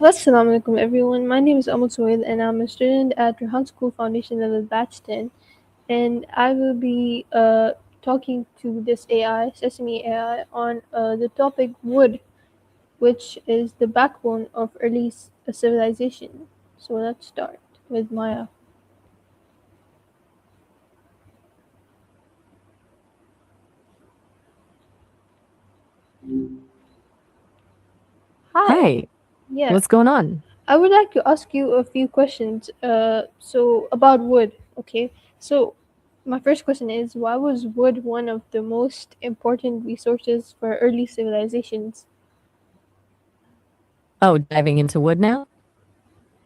Assalamu alaikum everyone. My name is Amal Sohail and I'm a student at Rehan School Foundation level batch 10, and I will be talking to this AI, Sesame AI, on the topic wood, which is the backbone of early civilization. So let's start with Maya. Hi. Hi, Yeah, what's going on? I would like to ask you a few questions. So about wood, okay? So my first question is, why was wood one of the most important resources for early civilizations? Oh, diving into wood now?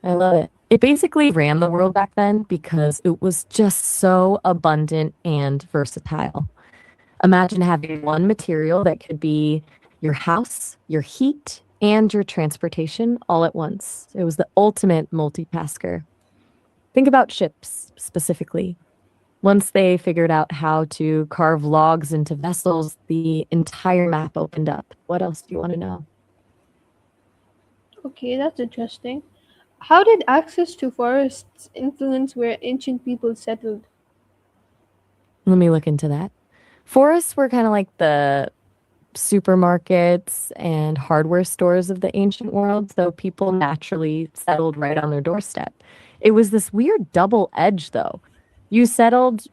I love it. It basically ran the world back then because it was just so abundant and versatile. Imagine having one material that could be your house, your heat, and your transportation all at once. It was the ultimate multitasker. Think about ships specifically. Once they figured out how to carve logs into vessels, the entire map opened up. What else do you want to know? Okay, that's interesting. How did access to forests influence where ancient people settled? Let me look into that. Forests were kind of like the supermarkets and hardware stores of the ancient world, so people naturally settled right on their doorstep. It was this weird double edge, though. You settled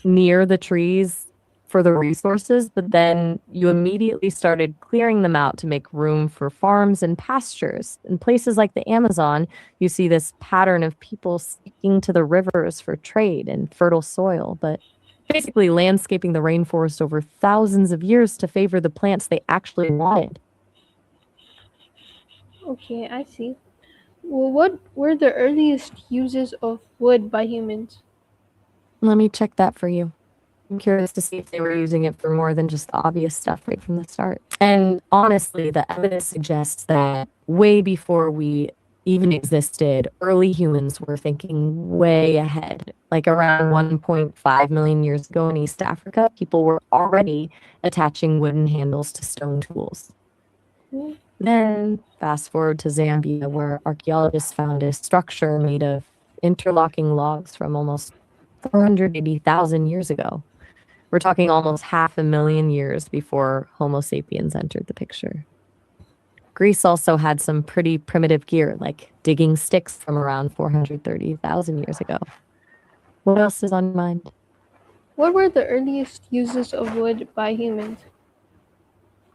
near the trees for the resources, but then you immediately started clearing them out to make room for farms and pastures. In places like the Amazon, you see this pattern of people sticking to the rivers for trade and fertile soil, but basically landscaping the rainforest over thousands of years to favor the plants they actually wanted. Okay, I see. Well, what were the earliest uses of wood by humans? Let me check that for you. I'm curious to see if they were using it for more than just the obvious stuff right from the start. And honestly, the evidence suggests that way before we even existed, early humans were thinking way ahead. Like around 1.5 million years ago in East Africa, people were already attaching wooden handles to stone tools. Hmm. Then fast forward to Zambia, where archaeologists found a structure made of interlocking logs from almost 480,000 years ago. We're talking almost 500,000 years before Homo sapiens entered the picture. Greece also had some pretty primitive gear, like digging sticks from around 430,000 years ago. What else is on your mind? What were the earliest uses of wood by humans?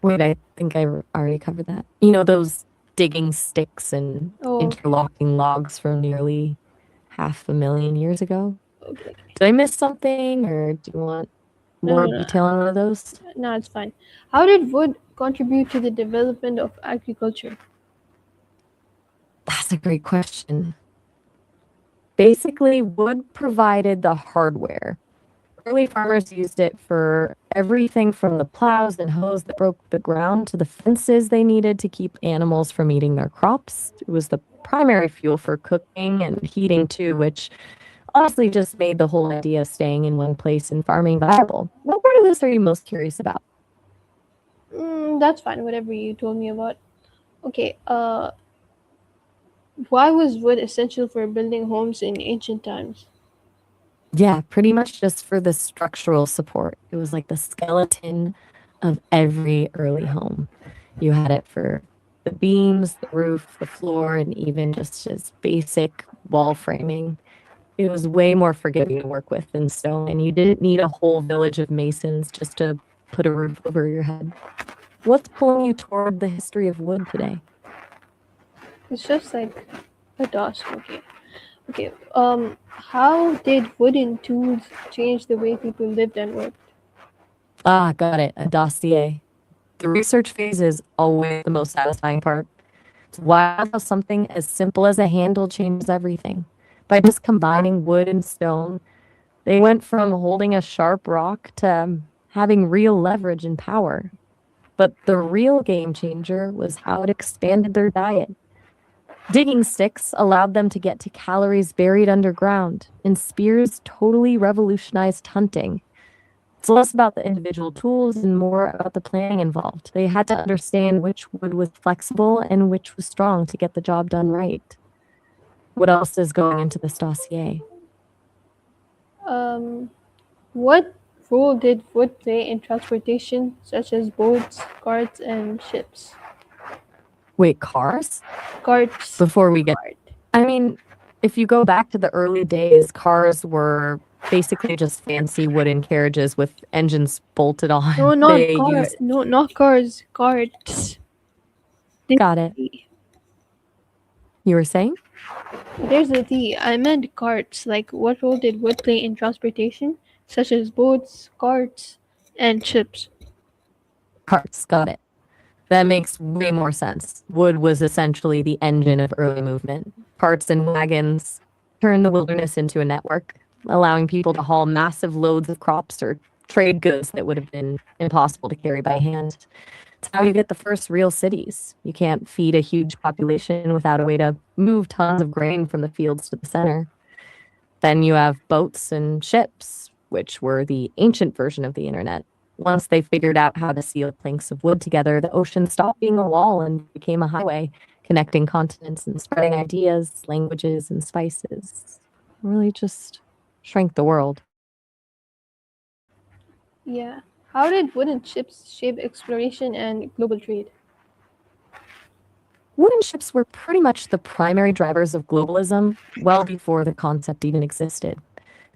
Wait, I think I already covered that. You know, those digging sticks and Oh, interlocking logs from nearly 500,000 years ago. okay. Did I miss something, or do you want No, more no, no. detail on one of those? No, it's fine. How did wood contribute to the development of agriculture? That's a great question. Basically, wood provided the hardware. Early farmers used it for everything from the plows and hoes that broke the ground to the fences they needed to keep animals from eating their crops. It was the primary fuel for cooking and heating, too, which honestly just made the whole idea of staying in one place and farming viable. What part of this are you most curious about? That's fine, whatever you told me about. Okay, why was wood essential for building homes in ancient times? Yeah, pretty much just for the structural support. It was like the skeleton of every early home. You had it for the beams, the roof, the floor, and even just as basic wall framing. It was way more forgiving to work with than stone, and you didn't need a whole village of masons just to put a roof over your head. What's pulling you toward the history of wood today? It's just like a task, okay. Okay, how did wooden tools change the way people lived and worked? Ah, got it. A dossier. The research phase is always the most satisfying part. It's wild how something as simple as a handle changes everything. By just combining wood and stone, they went from holding a sharp rock to having real leverage and power. But the real game changer was how it expanded their diet. Digging sticks allowed them to get to calories buried underground, and spears totally revolutionized hunting. It's less about the individual tools and more about the planning involved. They had to understand which wood was flexible and which was strong to get the job done right. What else is going into this dossier? Um, what role did wood play in transportation, such as boats, carts, and ships? Wait, cars? Carts, Before we get, cart. I mean, if you go back to the early days, cars were basically just fancy wooden carriages with engines bolted No, on. not They car. used, No, not cars. Carts. got it. You were saying? There's a T. I meant carts. Like, what role did wood play in transportation, such as boats, carts, and ships? Carts, got it. That makes way more sense. Wood was essentially the engine of early movement. Carts and wagons turned the wilderness into a network, allowing people to haul massive loads of crops or trade goods that would have been impossible to carry by hand. It's how you get the first real cities. You can't feed a huge population without a way to move tons of grain from the fields to the center. Then you have boats and ships, which were the ancient version of the internet. Once they figured out how to seal planks of wood together, the ocean stopped being a wall and became a highway, connecting continents and spreading ideas, languages, and spices. Really just shrank the world. Yeah. How did wooden ships shape exploration and global trade? Wooden ships were pretty much the primary drivers of globalism well before the concept even existed.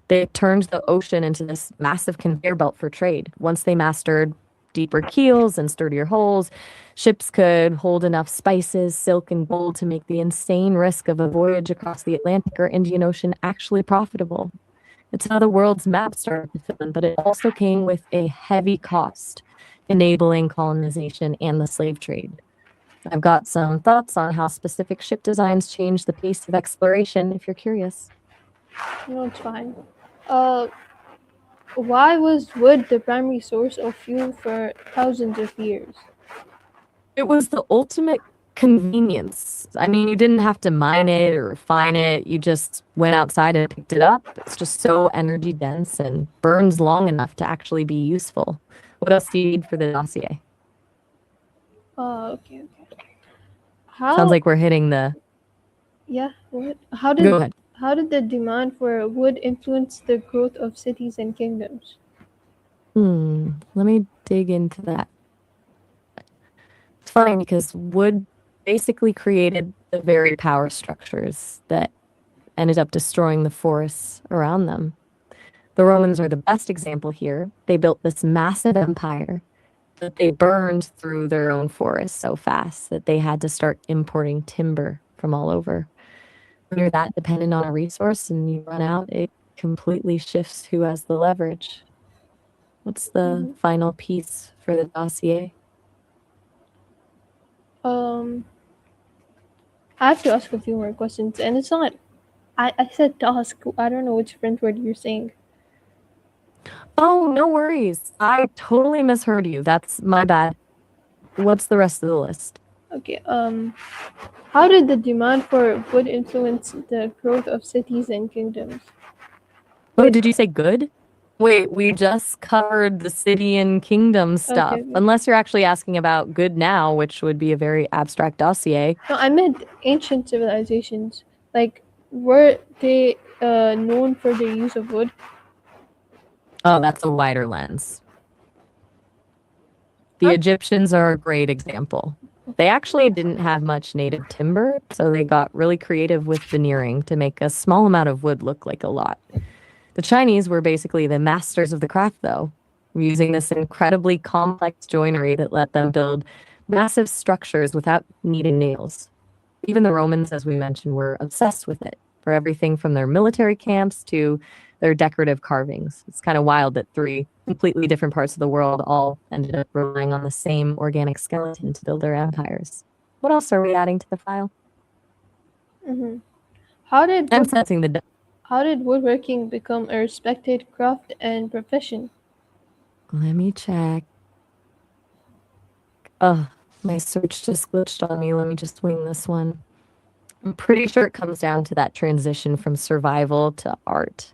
They turned the ocean into this massive conveyor belt for trade. Once they mastered deeper keels and sturdier hulls, ships could hold enough spices, silk, and gold to make the insane risk of a voyage across the Atlantic or Indian Ocean actually profitable. It's how the world's map started to fill in, but it also came with a heavy cost, enabling colonization and the slave trade. I've got some thoughts on how specific ship designs change the pace of exploration if you're curious. No, it's fine. Uh, why was wood the primary source of fuel for thousands of years? It was the ultimate convenience. I mean, you didn't have to mine it or refine it. You just went outside and picked it up. It's just so energy dense and burns long enough to actually be useful. What else do you need for the dossier? Okay, okay. Sounds How? like we're hitting the. Yeah. What? Go ahead. How did the demand for wood influence the growth of cities and kingdoms? Let me dig into that. It's funny because wood basically created the very power structures that ended up destroying the forests around them. The Romans are the best example here. They built this massive empire, but they burned through their own forests so fast that they had to start importing timber from all over. When you're that dependent on a resource and you run out, it completely shifts who has the leverage. What's the Mhm. final piece for the dossier? Um, I have to ask a few more questions, and it's not. I said task. I don't know which French word you're saying. Oh, no worries. I totally misheard you. That's my bad. What's the rest of the list? Okay. How did the demand for wood influence the growth of cities and kingdoms? Oh, did you say good? Wait, we just covered the city and kingdom Okay. stuff. Okay. Unless you're actually asking about good now, which would be a very abstract dossier. No, I meant ancient civilizations. Like, were they known for their use of wood? Oh, that's a wider lens. The Huh? Egyptians are a great example. They actually didn't have much native timber, so they got really creative with veneering to make a small amount of wood look like a lot. The Chinese were basically the masters of the craft, though, using this incredibly complex joinery that let them build massive structures without needing nails. Even the Romans, as we mentioned, were obsessed with it for everything from their military camps to their decorative carvings. It's kind of wild that three completely different parts of the world all ended up relying on the same organic skeleton to build their empires. What else are we adding to the file? Mm-hmm. How did I'm wood sensing the. How did woodworking become a respected craft and profession? Let me check. Oh, my search just glitched on me. Let me just wing this one. I'm pretty sure it comes down to that transition from survival to art.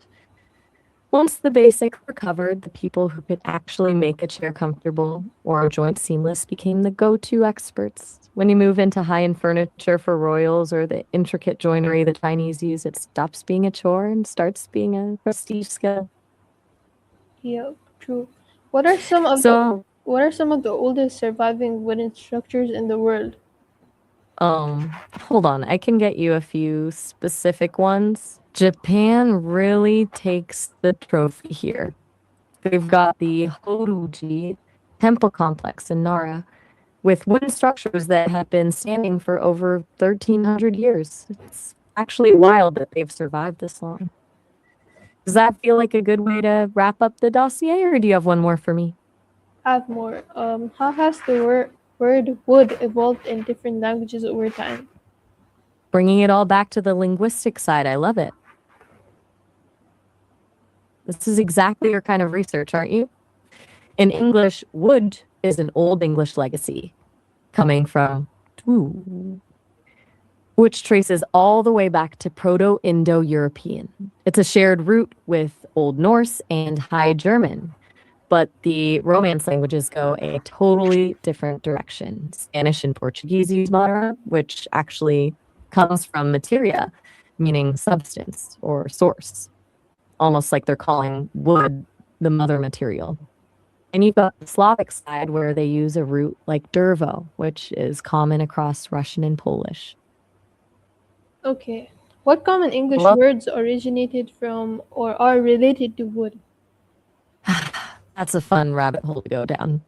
Once the basics were covered, the people who could actually make a chair comfortable or a joint seamless became the go-to experts. When you move into high-end furniture for royals or the intricate joinery the Chinese use, it stops being a chore and starts being a prestige skill. Yeah, true. What are some of the So, what are some of the oldest surviving wooden structures in the world? hold on, I can get you a few specific ones. Japan really takes the trophy here. They've got the Horuji temple complex in Nara with wooden structures that have been standing for over 1,300 years. It's actually wild that they've survived this long. Does that feel like a good way to wrap up the dossier, or do you have one more for me? Have more. How has the word wood evolved in different languages over time? Bringing it all back to the linguistic side, I love it. This is exactly your kind of research, aren't you? In English, wood is an Old English legacy coming from "tu," which traces all the way back to Proto Indo European. It's a shared root with Old Norse and High German, but the Romance languages go a totally different direction. Spanish and Portuguese use matera, which actually comes from materia, meaning substance or source, almost like they're calling wood the mother material. And you've got the Slavic side where they use a root like dervo, which is common across Russian and Polish. Okay. What common English Well, words originated from or are related to wood? that's a fun rabbit hole to go down.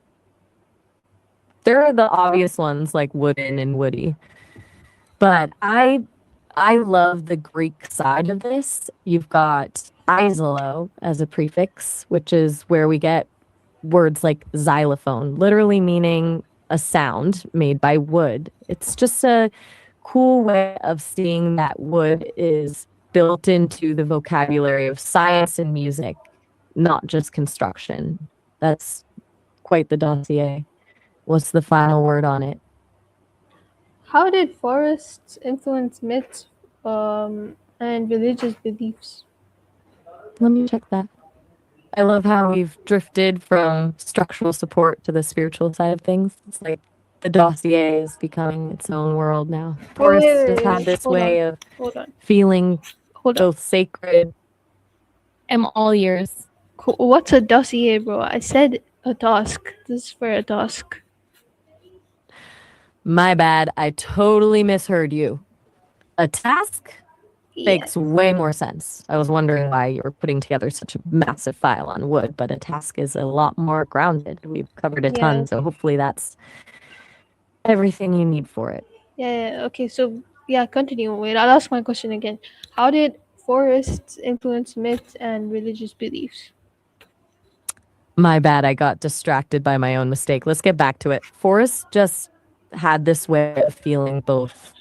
There are the obvious ones like wooden and woody, but I love the Greek side of this. You've got isolo as a prefix, which is where we get words like xylophone, literally meaning a sound made by wood. It's just a cool way of seeing that wood is built into the vocabulary of science and music, not just construction. That's quite the dossier. What's the final word on it? How did forests influence myths and religious beliefs? Let me check that. I love how we've drifted from structural support to the spiritual side of things. It's like the dossier is becoming its own world now. Wait, wait, Forests wait, just wait, had wait. this Hold on. way of Hold on. feeling Hold on. both sacred. I'm all ears. What's a dossier, bro? I said a task. This is for a task. My bad. I totally misheard you. A task Yeah. makes way more sense. I was wondering why you were putting together such a massive file on wood, but a task is a lot more grounded. We've covered a Yeah. ton, so hopefully that's everything you need for it. Yeah. Okay. So yeah, continue. Wait, I'll ask my question again. How did forests influence myths and religious beliefs? My bad, I got distracted by my own mistake. Let's get back to it. Forests just had this way of feeling both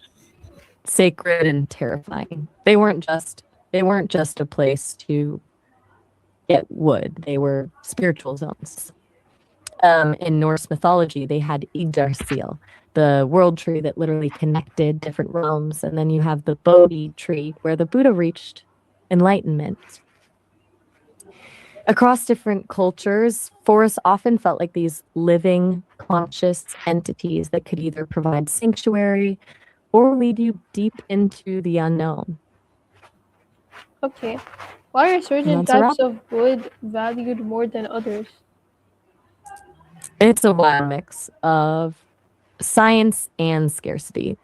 sacred and terrifying. They weren't just a place to get wood. They were spiritual zones. In Norse mythology, they had Yggdrasil, the world tree that literally connected different realms, and then you have the Bodhi tree where the Buddha reached enlightenment. Across different cultures, forests often felt like these living, conscious entities that could either provide sanctuary or lead you deep into the unknown. Okay. Why are And certain that's a types wrap. of wood valued more than others? It's a wild mix of science and scarcity.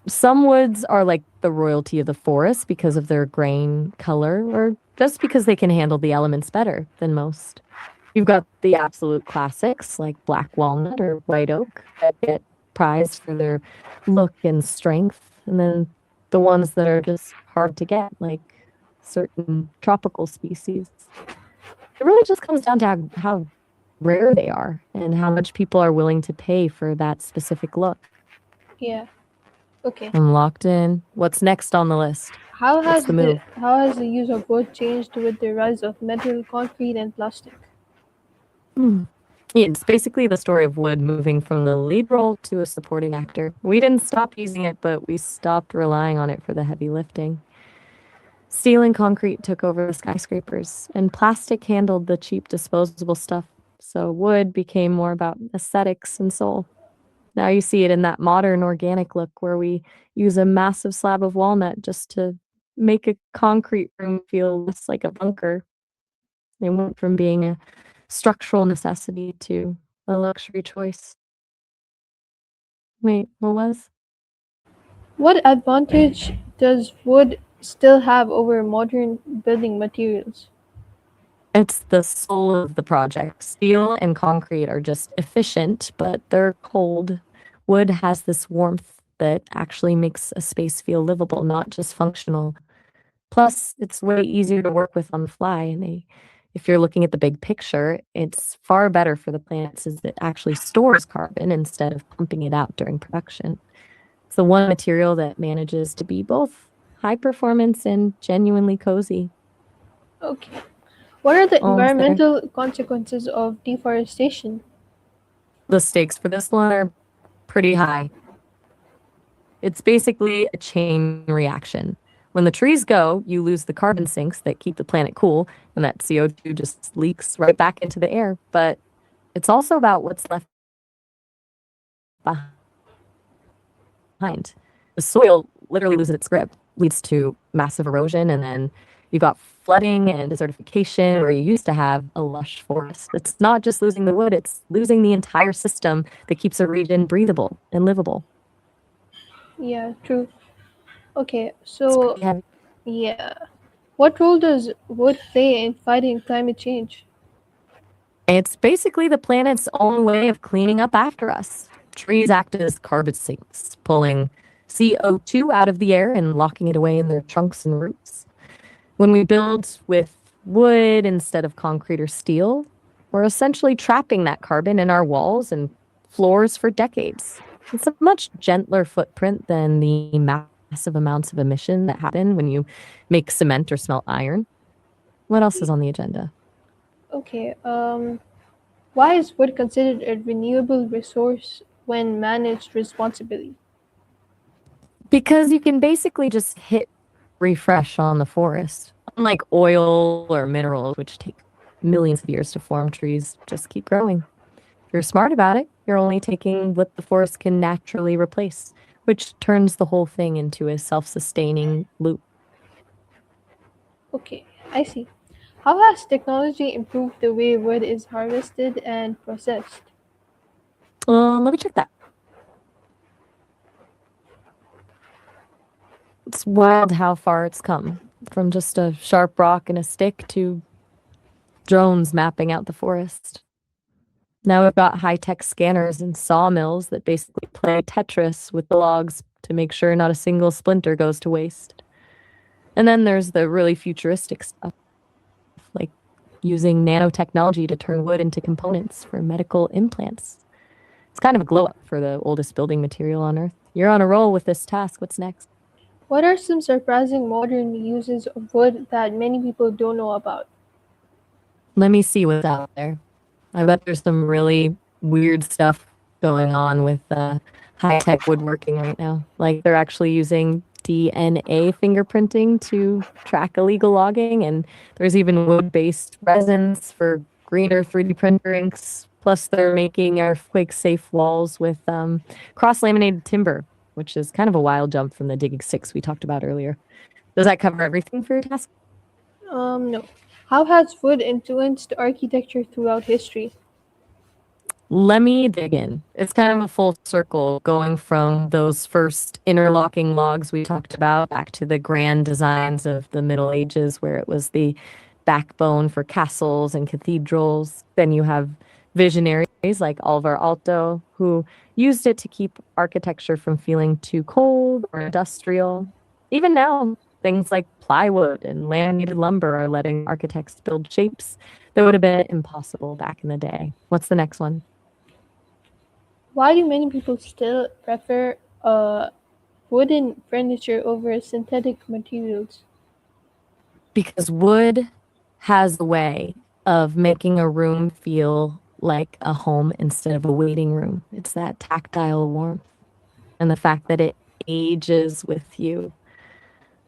Some woods are like the royalty of the forest because of their grain color or just because they can handle the elements better than most. You've got the absolute classics like black walnut or white oak that get prized for their look and strength, and then the ones that are just hard to get, like certain tropical species. It really just comes down to how rare they are and how much people are willing to pay for that specific look. Yeah. Okay. I'm locked in. What's next on the list? What's the move? How has the use of wood changed with the rise of metal, concrete, and plastic? Hmm. Yeah, it's basically the story of wood moving from the lead role to a supporting actor. We didn't stop using it, but we stopped relying on it for the heavy lifting. Steel and concrete took over the skyscrapers, and plastic handled the cheap disposable stuff. So wood became more about aesthetics and soul. Now you see it in that modern organic look where we use a massive slab of walnut just to make a concrete room feel less like a bunker. It went from being a structural necessity to a luxury choice. Wait, what was? What advantage does wood still have over modern building materials? It's the soul of the project. Steel and concrete are just efficient, but they're cold. Wood has this warmth that actually makes a space feel livable, not just functional. Plus, it's way easier to work with on the fly. If you're looking at the big picture, it's far better for the plants as it actually stores carbon instead of pumping it out during production. It's the one material that manages to be both high performance and genuinely cozy. Okay. What are the Almost there. environmental consequences of deforestation? The stakes for this one are pretty high. It's basically a chain reaction. When the trees go, you lose the carbon sinks that keep the planet cool, and that CO2 just leaks right back into the air. But it's also about what's left behind. The soil literally loses its grip, leads to massive erosion, and then you've got flooding and desertification where you used to have a lush forest. It's not just losing the wood, it's losing the entire system that keeps a region breathable and livable. Yeah, true. Okay, It's pretty so heavy. yeah. What role does wood play in fighting climate change? It's basically the planet's own way of cleaning up after us. Trees act as carbon sinks, pulling CO2 out of the air and locking it away in their trunks and roots. When we build with wood instead of concrete or steel, we're essentially trapping that carbon in our walls and floors for decades. It's a much gentler footprint than the massive amounts of emission that happen when you make cement or smelt iron. What else is on the agenda? Okay, why is wood considered a renewable resource when managed responsibly? Because you can basically just hit refresh on the forest. Unlike oil or minerals, which take millions of years to form, trees just keep growing. If you're smart about it, you're only taking what the forest can naturally replace, which turns the whole thing into a self sustaining loop. Okay, I see. How has technology improved the way wood is harvested and processed? Let me check that. It's wild how far it's come from just a sharp rock and a stick to drones mapping out the forest. Now we've got high tech scanners and sawmills that basically play Tetris with the logs to make sure not a single splinter goes to waste. And then there's the really futuristic stuff, like using nanotechnology to turn wood into components for medical implants. It's kind of a glow up for the oldest building material on Earth. You're on a roll with this task. What's next? What are some surprising modern uses of wood that many people don't know about? Let me see what's out there. I bet there's some really weird stuff going on with high tech woodworking right now. Like they're actually using DNA fingerprinting to track illegal logging, and there's even wood based resins for greener 3D printer inks. Plus, they're making earthquake safe walls with cross laminated timber, which is kind of a wild jump from the digging six we talked about earlier. Does that cover everything for your task? No. How has wood influenced architecture throughout history? Let me dig in. It's kind of a full circle going from those first interlocking logs we talked about back to the grand designs of the Middle Ages, where it was the backbone for castles and cathedrals. Then you have visionaries like Alvar Aalto, who used it to keep architecture from feeling too cold or industrial. Even now, things like plywood and laminated lumber are letting architects build shapes that would have been impossible back in the day. What's the next one? Why do many people still prefer wooden furniture over synthetic materials? Because wood has a way of making a room feel like a home instead of a waiting room. It's that tactile warmth and the fact that it ages with you.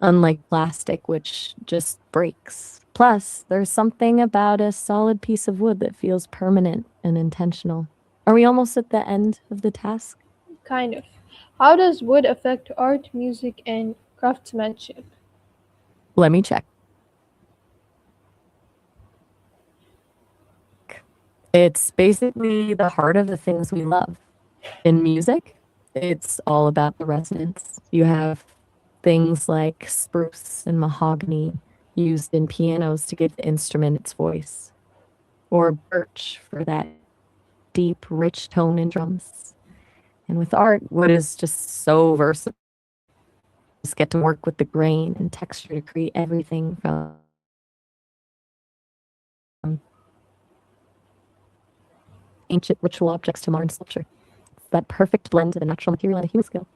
unlike plastic, which just breaks. Plus, there's something about a solid piece of wood that feels permanent and intentional. Are we almost at the end of the task? Kind of. How does wood affect art, music, and craftsmanship? Let me check. It's basically the heart of the things we love. In music, it's all about the resonance. You have things like spruce and mahogany used in pianos to give the instrument its voice, or birch for that deep, rich tone in drums. And with art, wood is just so versatile. Just get to work with the grain and texture to create everything from ancient ritual objects to modern sculpture. It's that perfect blend of a natural material and a human skill.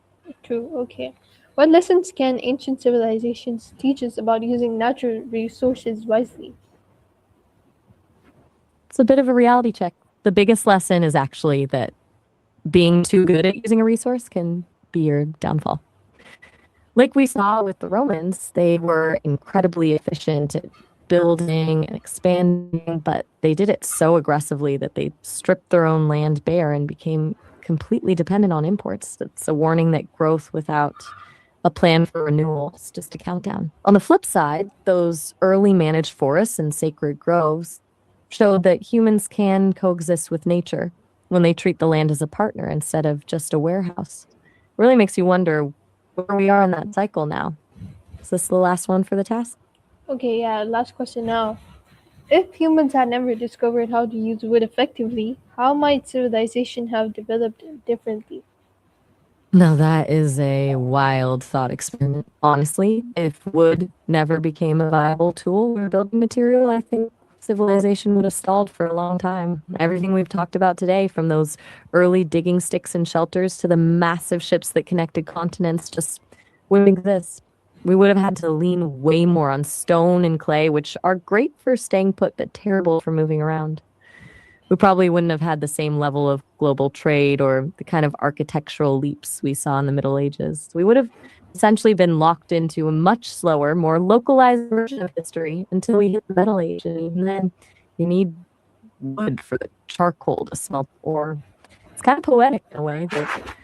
True, okay. What lessons can ancient civilizations teach us about using natural resources wisely? It's a bit of a reality check. The biggest lesson is actually that being too good at using a resource can be your downfall. Like we saw with the Romans, they were incredibly efficient at building and expanding, but they did it so aggressively that they stripped their own land bare and became completely dependent on imports. It's a warning that growth without a plan for renewal is just a countdown. On the flip side, those early managed forests and sacred groves showed that humans can coexist with nature when they treat the land as a partner instead of just a warehouse. Really makes you wonder where we are in that cycle now. Is this the last one for the task? Okay, yeah, last question now. If humans had never discovered how to use wood effectively, how might civilization have developed differently? Now, that is a wild thought experiment. Honestly, if wood never became a viable tool or building material, I think civilization would have stalled for a long time. Everything we've talked about today, from those early digging sticks and shelters to the massive ships that connected continents, just wouldn't exist. We would have had to lean way more on stone and clay, which are great for staying put, but terrible for moving around. We probably wouldn't have had the same level of global trade or the kind of architectural leaps we saw in the Middle Ages. We would have essentially been locked into a much slower, more localized version of history until we hit the Metal Age. And even then, you need wood for the charcoal to smelt ore. It's kind of poetic in a way that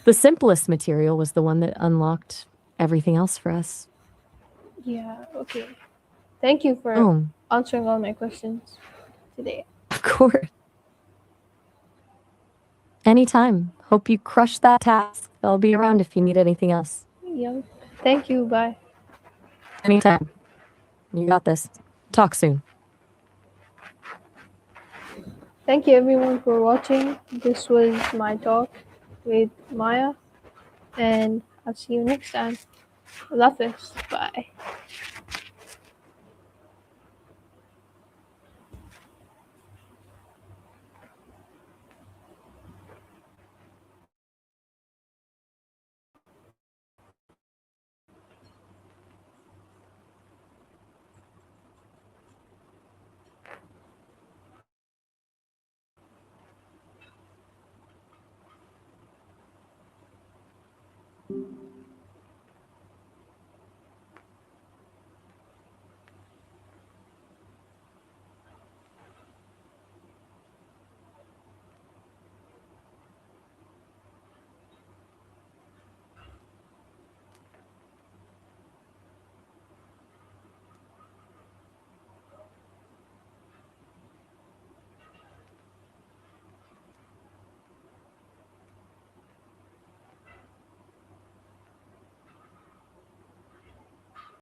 the simplest material was the one that unlocked everything else for us. Yeah, okay. Thank you for Oh, answering all my questions today. of course. Anytime. Hope you crush that task. I'll be around if you need anything else. Yep. Thank you. Bye. Anytime. You got this. Talk soon. Thank you everyone for watching. This was my talk with Maya, and I'll see you next time. Love this. Bye.